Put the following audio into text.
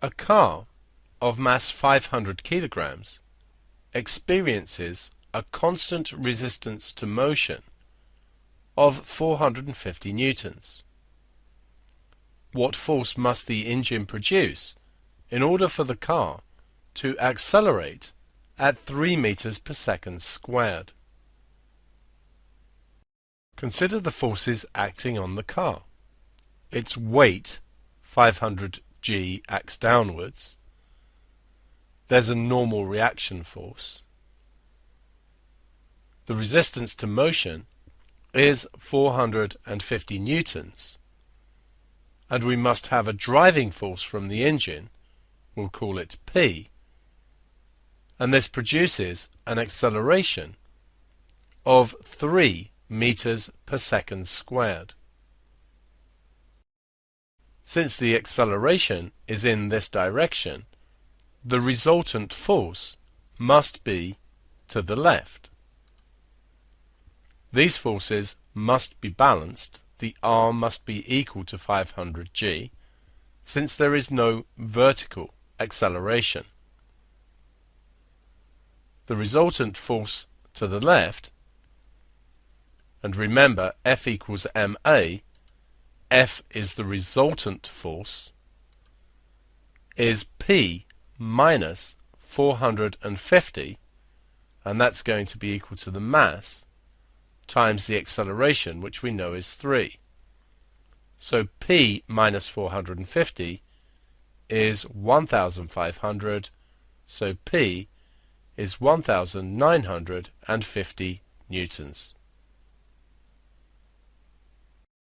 A car of mass 500 kilograms experiences a constant resistance to motion of 450 newtons. What force must the engine produce in order for the car to accelerate at 3 meters per second squared? Consider the forces acting on the car. Its weight, 500 G, acts downwards. There's a normal reaction force. The resistance to motion is 450 newtons, and we must have a driving force from the engine, we'll call it P, and this produces an acceleration of 3 meters per second squared. Since the acceleration is in this direction, the resultant force must be to the left. These forces must be balanced. The R must be equal to 500 G, since there is no vertical acceleration. The resultant force to the left, and remember F equals ma, F is the resultant force, is P minus 450, and that's going to be equal to the mass times the acceleration, which we know is 3. So P minus 450 is 1,500, so P is 1,950 newtons.